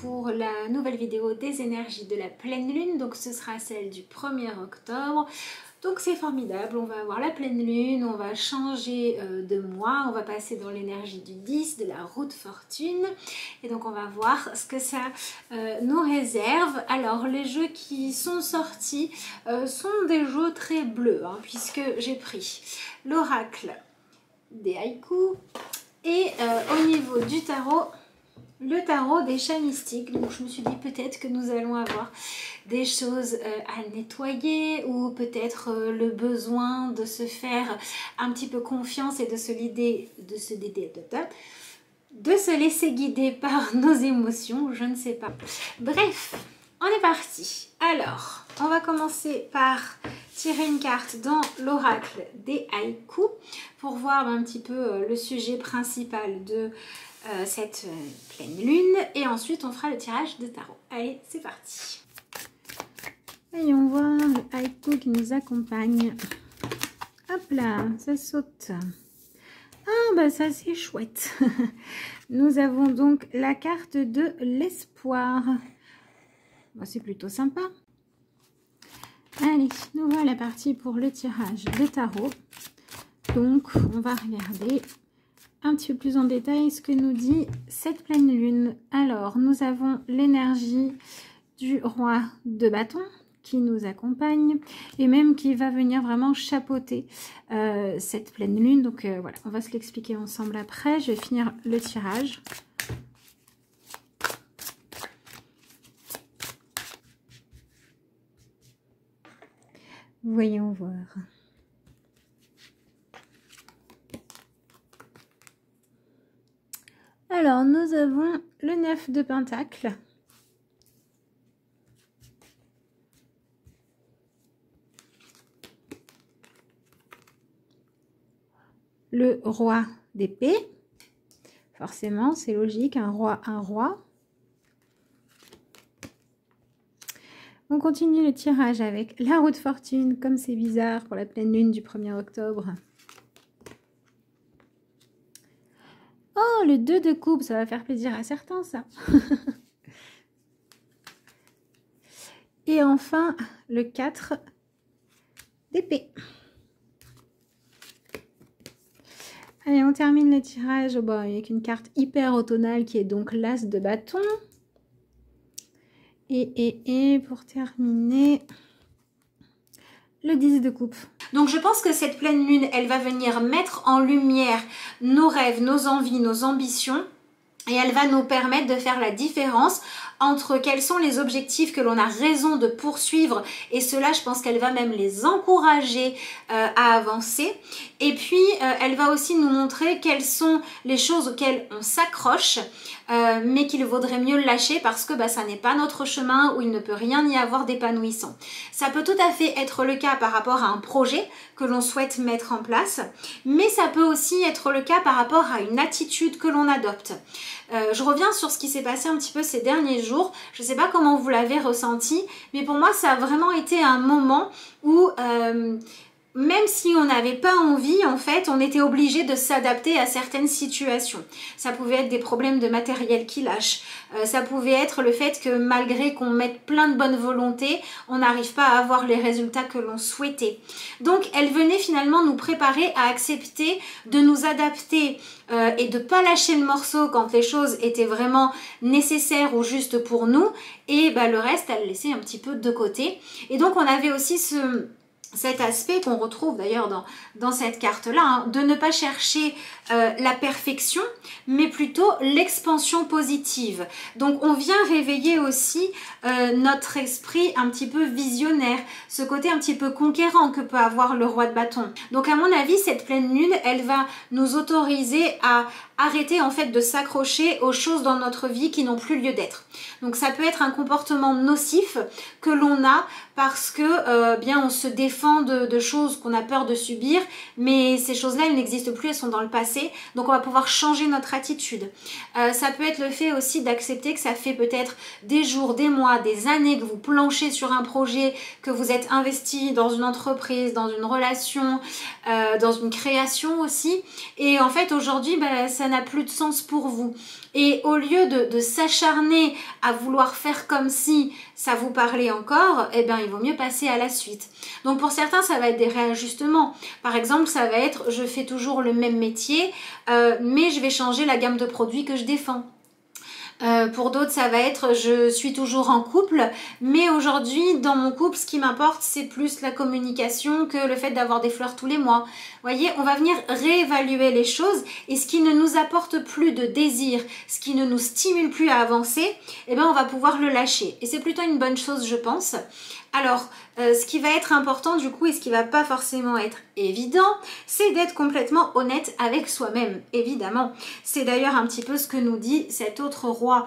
pour la nouvelle vidéo des énergies de la pleine lune. Donc ce sera celle du 1er octobre. Donc c'est formidable, on va avoir la pleine lune, on va changer de mois, on va passer dans l'énergie du 10, de la roue de fortune. Et donc on va voir ce que ça nous réserve. Alors les jeux qui sont sortis sont des jeux très bleus, hein, puisque j'ai pris l'oracle des haïkus et au niveau du tarot, le tarot des chats mystiques. Donc je me suis dit peut-être que nous allons avoir des choses à nettoyer ou peut-être le besoin de se faire un petit peu confiance et de se laisser guider par nos émotions, je ne sais pas. Bref, on est parti. Alors, on va commencer par tirer une carte dans l'oracle des haïkus pour voir un petit peu le sujet principal de cette pleine lune, et ensuite on fera le tirage de tarot. Allez, c'est parti. Voyons voir le haïku qui nous accompagne. Hop là, ça saute. Ah bah ça c'est chouette. Nous avons donc la carte de l'espoir. Bah, c'est plutôt sympa. Allez, nous voilà partis pour le tirage de tarot. Donc on va regarder un petit peu plus en détail ce que nous dit cette pleine lune. Alors, nous avons l'énergie du roi de bâton qui nous accompagne et même qui va venir vraiment chapeauter cette pleine lune. Donc voilà, on va se l'expliquer ensemble après. Je vais finir le tirage. Voyons voir. Alors, nous avons le 9 de Pentacle. Le roi d'épée. Forcément, c'est logique, un roi, un roi. On continue le tirage avec la roue de fortune, comme c'est bizarre pour la pleine lune du 1er octobre. Oh, le 2 de coupe, ça va faire plaisir à certains, ça. Et enfin, le 4 d'épée. Allez, on termine le tirage avec une carte hyper automnale qui est donc l'as de bâton. Et pour terminer, le 10 de coupe. Donc je pense que cette pleine lune, elle va venir mettre en lumière nos rêves, nos envies, nos ambitions. Et elle va nous permettre de faire la différence entre quels sont les objectifs que l'on a raison de poursuivre. Et cela, je pense qu'elle va même les encourager à avancer. Et puis, elle va aussi nous montrer quelles sont les choses auxquelles on s'accroche, mais qu'il vaudrait mieux lâcher parce que ça n'est pas notre chemin, où il ne peut rien y avoir d'épanouissant. Ça peut tout à fait être le cas par rapport à un projet que l'on souhaite mettre en place, mais ça peut aussi être le cas par rapport à une attitude que l'on adopte. Je reviens sur ce qui s'est passé un petit peu ces derniers jours. Je ne sais pas comment vous l'avez ressenti, mais pour moi ça a vraiment été un moment où même si on n'avait pas envie, en fait, on était obligé de s'adapter à certaines situations. Ça pouvait être des problèmes de matériel qui lâchent. Ça pouvait être le fait que malgré qu'on mette plein de bonne volonté, on n'arrive pas à avoir les résultats que l'on souhaitait. Donc, elle venait finalement nous préparer à accepter de nous adapter et de ne pas lâcher le morceau quand les choses étaient vraiment nécessaires ou justes pour nous. Et le reste, elle laissait un petit peu de côté. Et donc, on avait aussi cet aspect qu'on retrouve d'ailleurs dans cette carte-là, hein, de ne pas chercher la perfection, mais plutôt l'expansion positive. Donc on vient réveiller aussi notre esprit un petit peu visionnaire, ce côté un petit peu conquérant que peut avoir le roi de bâton. Donc à mon avis, cette pleine lune, elle va nous autoriser à arrêter en fait de s'accrocher aux choses dans notre vie qui n'ont plus lieu d'être. Donc ça peut être un comportement nocif que l'on a parce que bien on se défend de choses qu'on a peur de subir, mais ces choses-là elles n'existent plus, elles sont dans le passé, donc on va pouvoir changer notre attitude. Ça peut être le fait aussi d'accepter que ça fait peut-être des jours, des mois, des années que vous planchez sur un projet, que vous êtes investi dans une entreprise, dans une relation, dans une création aussi, et en fait aujourd'hui ça n'a plus de sens pour vous. Et au lieu de s'acharner à vouloir faire comme si ça vous parlait encore, eh bien il vaut mieux passer à la suite. Donc pour certains ça va être des réajustements. Par exemple ça va être je fais toujours le même métier mais je vais changer la gamme de produits que je défends. Pour d'autres ça va être je suis toujours en couple mais aujourd'hui dans mon couple ce qui m'importe c'est plus la communication que le fait d'avoir des fleurs tous les mois. Vous voyez, on va venir réévaluer les choses et ce qui ne nous apporte plus de désir, ce qui ne nous stimule plus à avancer, eh bien on va pouvoir le lâcher et c'est plutôt une bonne chose je pense. Alors, ce qui va être important du coup et ce qui va pas forcément être évident, c'est d'être complètement honnête avec soi-même, évidemment. C'est d'ailleurs un petit peu ce que nous dit cet autre roi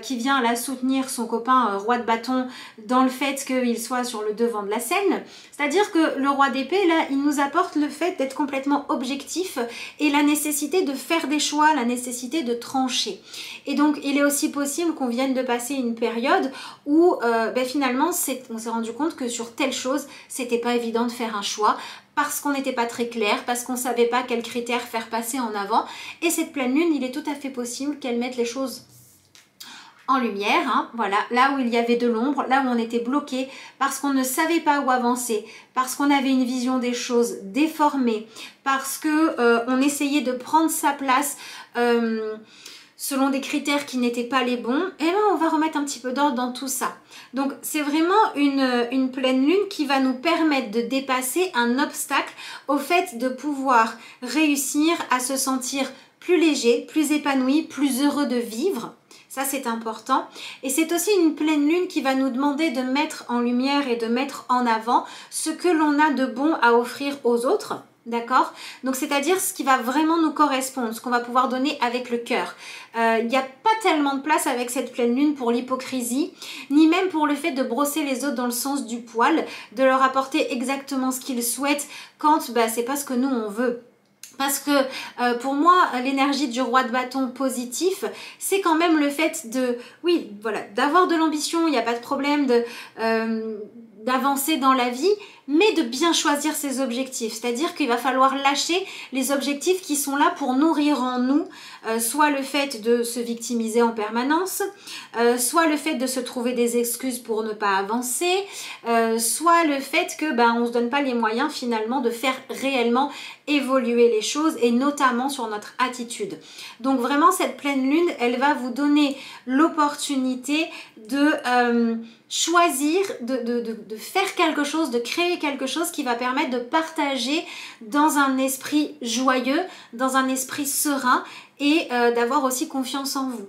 qui vient là soutenir son copain roi de bâton dans le fait qu'il soit sur le devant de la scène. C'est-à-dire que le roi d'épée, là, il nous apporte le fait d'être complètement objectif et la nécessité de faire des choix, la nécessité de trancher. Et donc, il est aussi possible qu'on vienne de passer une période où finalement, on s'est rendu compte que sur telle chose, c'était pas évident de faire un choix parce qu'on n'était pas très clair, parce qu'on savait pas quels critères faire passer en avant. Et cette pleine lune, il est tout à fait possible qu'elle mette les choses en lumière, hein, voilà, là où il y avait de l'ombre, là où on était bloqué parce qu'on ne savait pas où avancer, parce qu'on avait une vision des choses déformée, parce que on essayait de prendre sa place selon des critères qui n'étaient pas les bons, et bien on va remettre un petit peu d'ordre dans tout ça. Donc c'est vraiment une pleine lune qui va nous permettre de dépasser un obstacle au fait de pouvoir réussir à se sentir plus léger, plus épanoui, plus heureux de vivre. Ça, c'est important. Et c'est aussi une pleine lune qui va nous demander de mettre en lumière et de mettre en avant ce que l'on a de bon à offrir aux autres. D'accord? Donc, c'est-à-dire ce qui va vraiment nous correspondre, ce qu'on va pouvoir donner avec le cœur. Il n'y a pas tellement de place avec cette pleine lune pour l'hypocrisie, ni même pour le fait de brosser les autres dans le sens du poil, de leur apporter exactement ce qu'ils souhaitent quand c'est pas ce que nous on veut. Parce que pour moi, l'énergie du roi de bâton positif, c'est quand même le fait de, oui, voilà, d'avoir de l'ambition, il n'y a pas de problème d'avancer dans la vie, mais de bien choisir ses objectifs. C'est-à-dire qu'il va falloir lâcher les objectifs qui sont là pour nourrir en nous, soit le fait de se victimiser en permanence, soit le fait de se trouver des excuses pour ne pas avancer, soit le fait que on se donne pas les moyens finalement de faire réellement évoluer les choses et notamment sur notre attitude. Donc vraiment cette pleine lune, elle va vous donner l'opportunité de choisir, de faire quelque chose, de créer quelque chose qui va permettre de partager dans un esprit joyeux, dans un esprit serein et d'avoir aussi confiance en vous.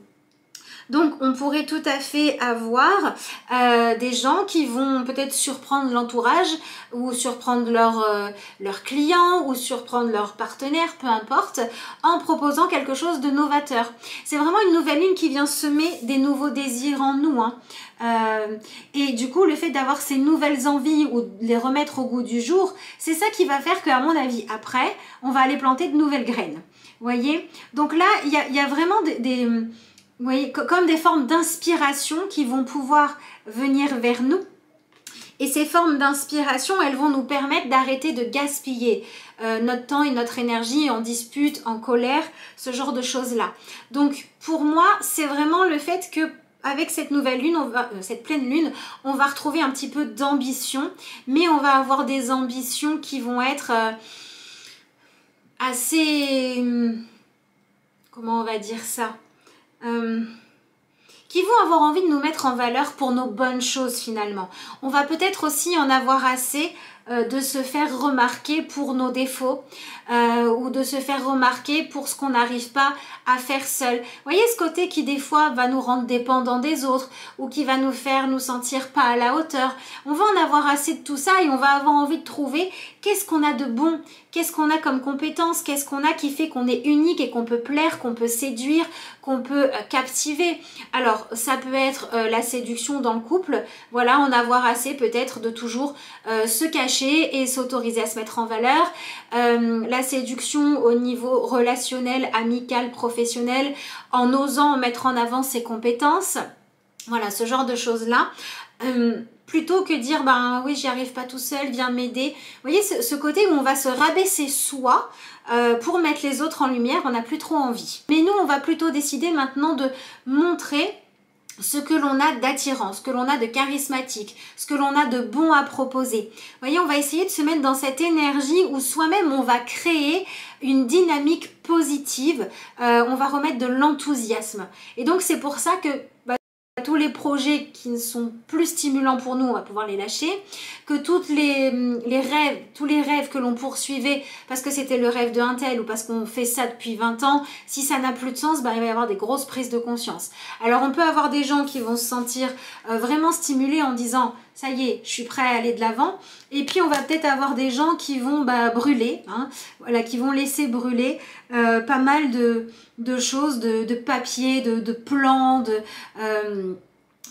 Donc on pourrait tout à fait avoir des gens qui vont peut-être surprendre l'entourage ou surprendre leurs clients ou surprendre leurs partenaires, peu importe, en proposant quelque chose de novateur. C'est vraiment une nouvelle lune qui vient semer des nouveaux désirs en nous. Hein. Et du coup le fait d'avoir ces nouvelles envies ou de les remettre au goût du jour, c'est ça qui va faire qu'à mon avis après on va aller planter de nouvelles graines. Vous voyez? Donc là il y a vraiment vous voyez, comme des formes d'inspiration qui vont pouvoir venir vers nous. Et ces formes d'inspiration, elles vont nous permettre d'arrêter de gaspiller notre temps et notre énergie en dispute, en colère, ce genre de choses-là. Donc pour moi, c'est vraiment le fait que avec cette nouvelle lune, cette pleine lune, on va retrouver un petit peu d'ambition, mais on va avoir des ambitions qui vont être assez... comment on va dire ça ? Qui vont avoir envie de nous mettre en valeur pour nos bonnes choses finalement. On va peut-être aussi en avoir assez de se faire remarquer pour nos défauts ou de se faire remarquer pour ce qu'on n'arrive pas à faire seul. Vous voyez ce côté qui des fois va nous rendre dépendants des autres ou qui va nous faire nous sentir pas à la hauteur. On va en avoir assez de tout ça et on va avoir envie de trouver qu'est-ce qu'on a de bon, qu'est-ce qu'on a comme compétence, qu'est-ce qu'on a qui fait qu'on est unique et qu'on peut plaire, qu'on peut séduire, qu'on peut captiver. Alors ça peut être la séduction dans le couple, voilà, en avoir assez peut-être de toujours se cacher et s'autoriser à se mettre en valeur. La séduction au niveau relationnel, amical, professionnel, en osant mettre en avant ses compétences. Voilà, ce genre de choses-là. Plutôt que dire, ben oui, j'y arrive pas tout seul, viens m'aider. Vous voyez, ce côté où on va se rabaisser soi pour mettre les autres en lumière, on n'a plus trop envie. Mais nous, on va plutôt décider maintenant de montrer ce que l'on a d'attirant, ce que l'on a de charismatique, ce que l'on a de bon à proposer. Vous voyez, on va essayer de se mettre dans cette énergie où soi-même on va créer une dynamique positive, on va remettre de l'enthousiasme. Et donc c'est pour ça que tous les projets qui ne sont plus stimulants pour nous, on va pouvoir les lâcher, que tous les rêves que l'on poursuivait parce que c'était le rêve de un tel ou parce qu'on fait ça depuis 20 ans, si ça n'a plus de sens, ben, il va y avoir des grosses prises de conscience. Alors on peut avoir des gens qui vont se sentir vraiment stimulés en disant ça y est, je suis prêt à aller de l'avant, et puis on va peut-être avoir des gens qui vont brûler, hein, voilà, qui vont laisser brûler pas mal de choses, de papier, de plans,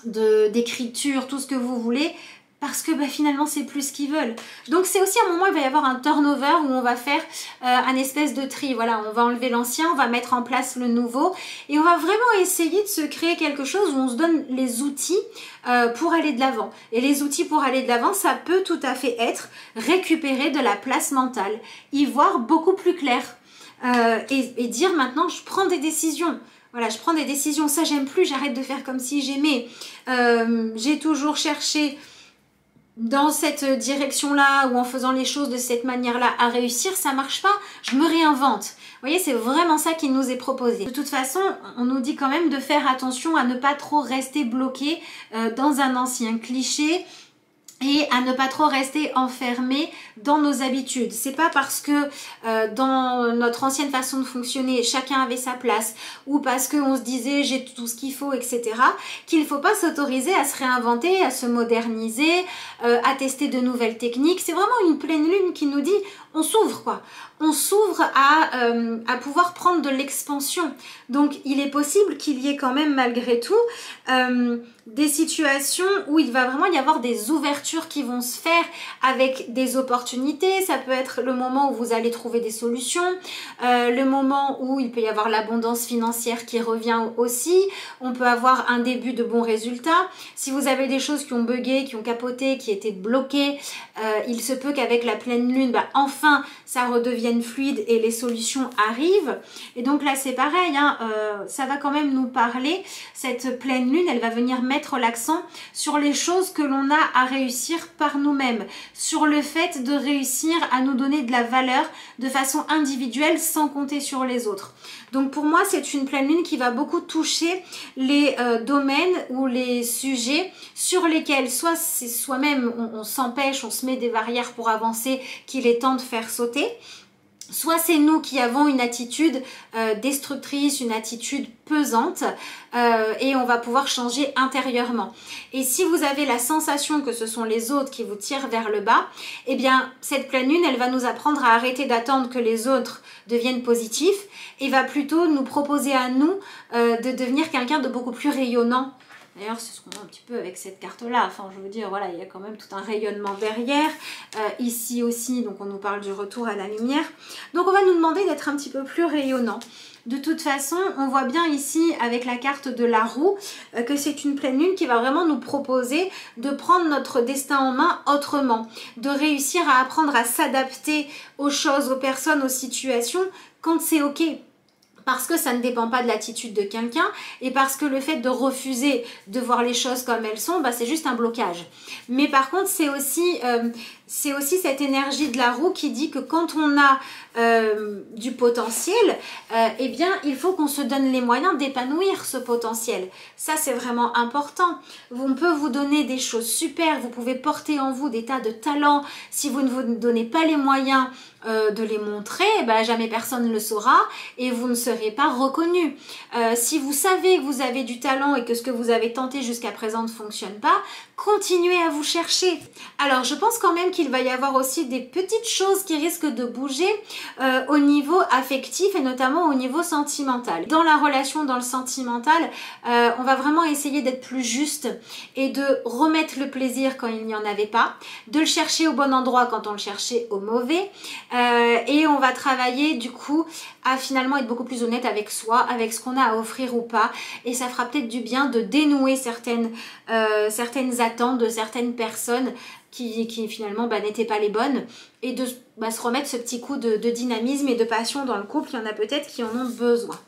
d'écriture, tout ce que vous voulez, parce que finalement c'est plus ce qu'ils veulent. Donc c'est aussi un moment où il va y avoir un turnover où on va faire un espèce de tri. Voilà, on va enlever l'ancien, on va mettre en place le nouveau et on va vraiment essayer de se créer quelque chose où on se donne les outils pour aller de l'avant. Et les outils pour aller de l'avant, ça peut tout à fait être récupérer de la place mentale, y voir beaucoup plus clair et dire maintenant je prends des décisions. Voilà, je prends des décisions, ça j'aime plus, j'arrête de faire comme si j'aimais. J'ai toujours cherché dans cette direction-là ou en faisant les choses de cette manière-là à réussir, ça marche pas, je me réinvente. Vous voyez, c'est vraiment ça qui nous est proposé. De toute façon, on nous dit quand même de faire attention à ne pas trop rester bloqué dans un ancien cliché et à ne pas trop rester enfermé dans nos habitudes. C'est pas parce que dans notre ancienne façon de fonctionner, chacun avait sa place, ou parce qu'on se disait j'ai tout ce qu'il faut, etc., qu'il ne faut pas s'autoriser à se réinventer, à se moderniser, à tester de nouvelles techniques. C'est vraiment une pleine lune qui nous dit on s'ouvre quoi. On s'ouvre à pouvoir prendre de l'expansion. Donc il est possible qu'il y ait quand même malgré tout des situations où il va vraiment y avoir des ouvertures qui vont se faire avec des opportunités. Ça peut être le moment où vous allez trouver des solutions, le moment où il peut y avoir l'abondance financière qui revient aussi. On peut avoir un début de bons résultats. Si vous avez des choses qui ont bugué, qui ont capoté, qui étaient bloquées, il se peut qu'avec la pleine lune, enfin ça redevienne fluide et les solutions arrivent. Et donc là c'est pareil, hein, ça va quand même nous parler, cette pleine lune, elle va venir mettre l'accent sur les choses que l'on a à réussir par nous-mêmes, sur le fait de réussir à nous donner de la valeur de façon individuelle sans compter sur les autres. Donc pour moi c'est une pleine lune qui va beaucoup toucher les domaines ou les sujets sur lesquels soit c'est soi-même on s'empêche, on se met des barrières pour avancer qu'il est temps de faire sauter, soit c'est nous qui avons une attitude destructrice, une attitude pesante et on va pouvoir changer intérieurement. Et si vous avez la sensation que ce sont les autres qui vous tirent vers le bas, eh bien cette pleine lune, elle va nous apprendre à arrêter d'attendre que les autres deviennent positifs et va plutôt nous proposer à nous de devenir quelqu'un de beaucoup plus rayonnant. D'ailleurs, c'est ce qu'on voit un petit peu avec cette carte-là. Enfin, je veux dire, voilà, il y a quand même tout un rayonnement derrière. Ici aussi, donc on nous parle du retour à la lumière. Donc, on va nous demander d'être un petit peu plus rayonnant. De toute façon, on voit bien ici, avec la carte de la roue, que c'est une pleine lune qui va vraiment nous proposer de prendre notre destin en main autrement. De réussir à apprendre à s'adapter aux choses, aux personnes, aux situations, quand c'est OK. Parce que ça ne dépend pas de l'attitude de quelqu'un et parce que le fait de refuser de voir les choses comme elles sont, c'est juste un blocage. Mais par contre, c'est aussi c'est aussi cette énergie de la roue qui dit que quand on a du potentiel, eh bien il faut qu'on se donne les moyens d'épanouir ce potentiel. Ça c'est vraiment important. On peut vous donner des choses super, vous pouvez porter en vous des tas de talents. Si vous ne vous donnez pas les moyens de les montrer, ben, jamais personne ne le saura et vous ne serez pas reconnu. Si vous savez que vous avez du talent et que ce que vous avez tenté jusqu'à présent ne fonctionne pas, continuez à vous chercher. Alors je pense quand même qu'il va y avoir aussi des petites choses qui risquent de bouger au niveau affectif et notamment au niveau sentimental. Dans la relation, dans le sentimental, on va vraiment essayer d'être plus juste et de remettre le plaisir quand il n'y en avait pas, de le chercher au bon endroit quand on le cherchait au mauvais, et on va travailler du coup à finalement être beaucoup plus honnête avec soi, avec ce qu'on a à offrir ou pas, et ça fera peut-être du bien de dénouer certaines attentes de certaines personnes qui finalement n'étaient pas les bonnes, et de se remettre ce petit coup de dynamisme et de passion dans le couple. Il y en a peut-être qui en ont besoin.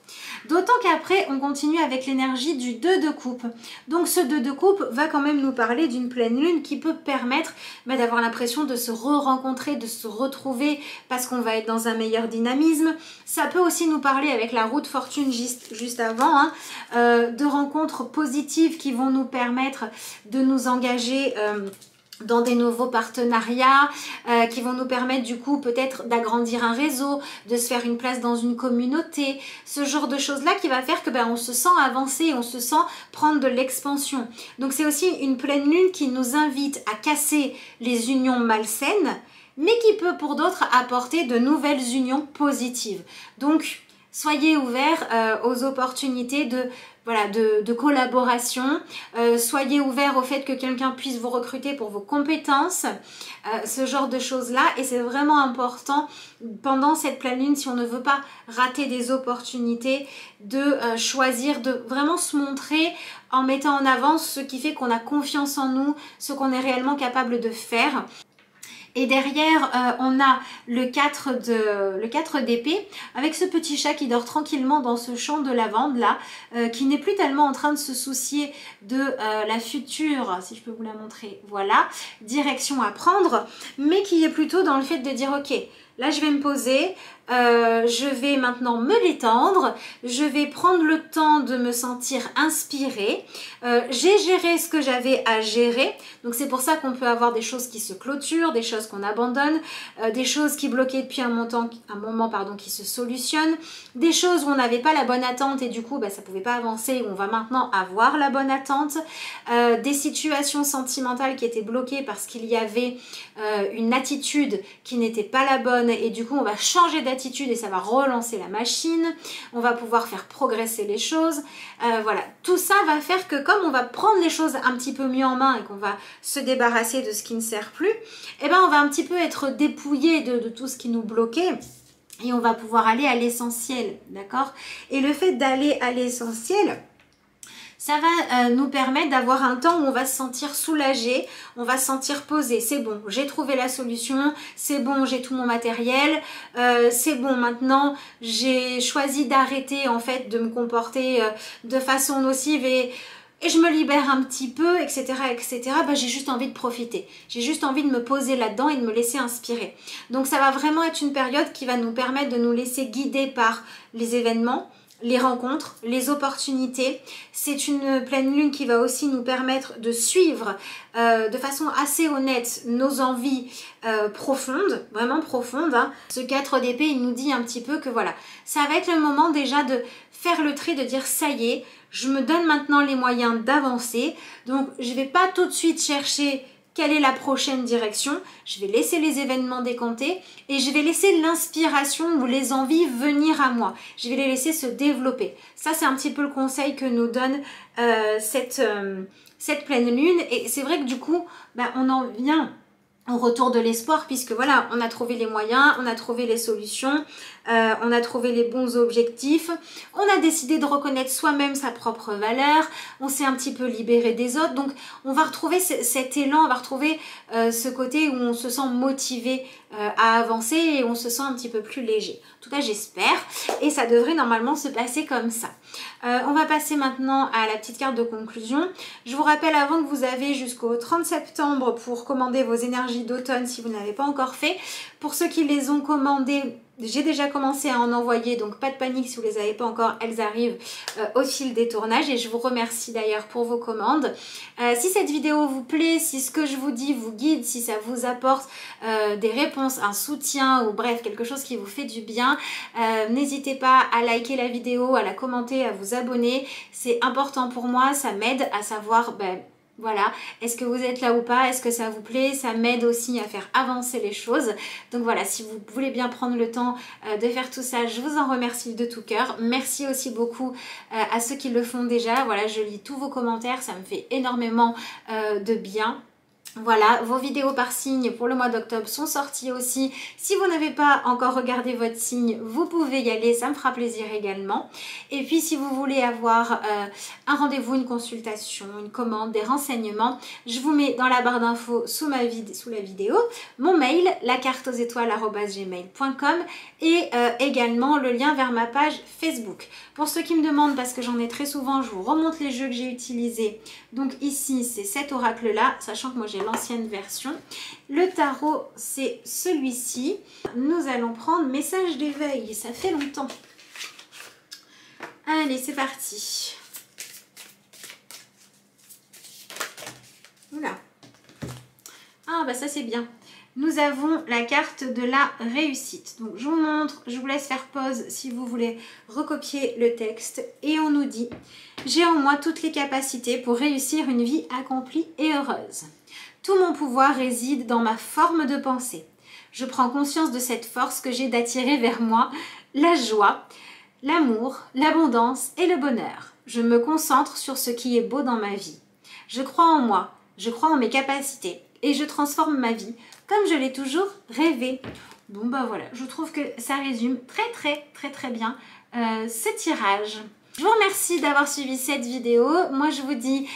D'autant qu'après, on continue avec l'énergie du 2 de coupe. Donc ce 2 de coupe va quand même nous parler d'une pleine lune qui peut permettre d'avoir l'impression de se re-rencontrer, de se retrouver parce qu'on va être dans un meilleur dynamisme. Ça peut aussi nous parler avec la roue de fortune juste avant, de rencontres positives qui vont nous permettre de nous engager dans des nouveaux partenariats qui vont nous permettre du coup peut-être d'agrandir un réseau, de se faire une place dans une communauté, ce genre de choses là qui va faire que on se sent avancer, on se sent prendre de l'expansion. Donc c'est aussi une pleine lune qui nous invite à casser les unions malsaines, mais qui peut pour d'autres apporter de nouvelles unions positives. Donc soyez ouverts aux opportunités de collaboration, soyez ouverts au fait que quelqu'un puisse vous recruter pour vos compétences, ce genre de choses-là. Et c'est vraiment important pendant cette pleine lune, si on ne veut pas rater des opportunités, de choisir de vraiment se montrer en mettant en avant ce qui fait qu'on a confiance en nous, ce qu'on est réellement capable de faire. Et derrière, on a le 4 d'épée avec ce petit chat qui dort tranquillement dans ce champ de lavande là, qui n'est plus tellement en train de se soucier de la future, si je peux vous la montrer, voilà, direction à prendre, mais qui est plutôt dans le fait de dire ok, là je vais me poser, je vais maintenant me détendre, je vais prendre le temps de me sentir inspirée, j'ai géré ce que j'avais à gérer, donc c'est pour ça qu'on peut avoir des choses qui se clôturent, des choses qu'on abandonne, des choses qui bloquaient depuis un moment qui se solutionnent, des choses où on n'avait pas la bonne attente et du coup ça pouvait pas avancer, où on va maintenant avoir la bonne attente, des situations sentimentales qui étaient bloquées parce qu'il y avait une attitude qui n'était pas la bonne et du coup on va changer d'attitude et ça va relancer la machine, on va pouvoir faire progresser les choses, voilà, tout ça va faire que comme on va prendre les choses un petit peu mieux en main et qu'on va se débarrasser de ce qui ne sert plus, on va un petit peu être dépouillé de tout ce qui nous bloquait. Et on va pouvoir aller à l'essentiel, d'accord? Et le fait d'aller à l'essentiel, ça va nous permettre d'avoir un temps où on va se sentir soulagé, on va se sentir posé. C'est bon, j'ai trouvé la solution, c'est bon, j'ai tout mon matériel, c'est bon, maintenant j'ai choisi d'arrêter en fait de me comporter de façon nocive et je me libère un petit peu, etc. etc. J'ai juste envie de profiter. J'ai juste envie de me poser là-dedans et de me laisser inspirer. Donc ça va vraiment être une période qui va nous permettre de nous laisser guider par les événements, les rencontres, les opportunités. C'est une pleine lune qui va aussi nous permettre de suivre de façon assez honnête nos envies profondes, vraiment profondes. Ce 4 d'épée, il nous dit un petit peu que voilà, ça va être le moment déjà de faire le tri, de dire ça y est, je me donne maintenant les moyens d'avancer. Donc je ne vais pas tout de suite chercher quelle est la prochaine direction, je vais laisser les événements décanter et je vais laisser l'inspiration ou les envies venir à moi. Je vais les laisser se développer. Ça, c'est un petit peu le conseil que nous donne cette pleine lune. Et c'est vrai que du coup, on en vient au retour de l'espoir puisque voilà, on a trouvé les moyens, on a trouvé les solutions, on a trouvé les bons objectifs, on a décidé de reconnaître soi-même sa propre valeur, on s'est un petit peu libéré des autres, donc on va retrouver cet élan, on va retrouver ce côté où on se sent motivé à avancer et on se sent un petit peu plus léger. En tout cas j'espère, et ça devrait normalement se passer comme ça. On va passer maintenant à la petite carte de conclusion. Je vous rappelle avant que vous avez jusqu'au 30 septembre pour commander vos énergies énergies d'automne si vous ne l'avez pas encore fait. Pour ceux qui les ont commandés, j'ai déjà commencé à en envoyer, donc pas de panique si vous ne les avez pas encore, elles arrivent au fil des tournages et je vous remercie d'ailleurs pour vos commandes. Si cette vidéo vous plaît, si ce que je vous dis vous guide, si ça vous apporte des réponses, un soutien ou bref quelque chose qui vous fait du bien, n'hésitez pas à liker la vidéo, à la commenter, à vous abonner. C'est important pour moi, ça m'aide à savoir... voilà, est-ce que vous êtes là ou pas? Est-ce que ça vous plaît? Ça m'aide aussi à faire avancer les choses. Donc voilà, si vous voulez bien prendre le temps de faire tout ça, je vous en remercie de tout cœur. Merci aussi beaucoup à ceux qui le font déjà. Voilà, je lis tous vos commentaires, ça me fait énormément de bien. Voilà, vos vidéos par signe pour le mois d'octobre sont sorties aussi. Si vous n'avez pas encore regardé votre signe, vous pouvez y aller, ça me fera plaisir également. Et puis si vous voulez avoir un rendez-vous, une consultation, une commande, des renseignements, je vous mets dans la barre d'infos sous la vidéo mon mail, lacarteauxétoiles@gmail.com et également le lien vers ma page Facebook. Pour ceux qui me demandent, parce que j'en ai très souvent, je vous remonte les jeux que j'ai utilisés. Donc ici, c'est cet oracle-là, sachant que moi j'ai l'ancienne version. Le tarot, c'est celui-ci. Nous allons prendre message d'éveil, ça fait longtemps. Allez, c'est parti. Oula. Ah bah ça c'est bien. Nous avons la carte de la réussite. Donc je vous montre, je vous laisse faire pause si vous voulez recopier le texte. Et on nous dit: j'ai en moi toutes les capacités pour réussir une vie accomplie et heureuse. Tout mon pouvoir réside dans ma forme de pensée. Je prends conscience de cette force que j'ai d'attirer vers moi la joie, l'amour, l'abondance et le bonheur. Je me concentre sur ce qui est beau dans ma vie. Je crois en moi, je crois en mes capacités et je transforme ma vie comme je l'ai toujours rêvé. Bon bah voilà, je trouve que ça résume très bien ce tirage. Je vous remercie d'avoir suivi cette vidéo. Moi je vous dis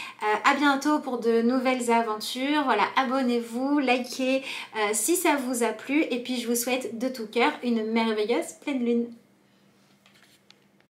à bientôt pour de nouvelles aventures. Voilà, abonnez-vous, likez si ça vous a plu et puis je vous souhaite de tout cœur une merveilleuse pleine lune.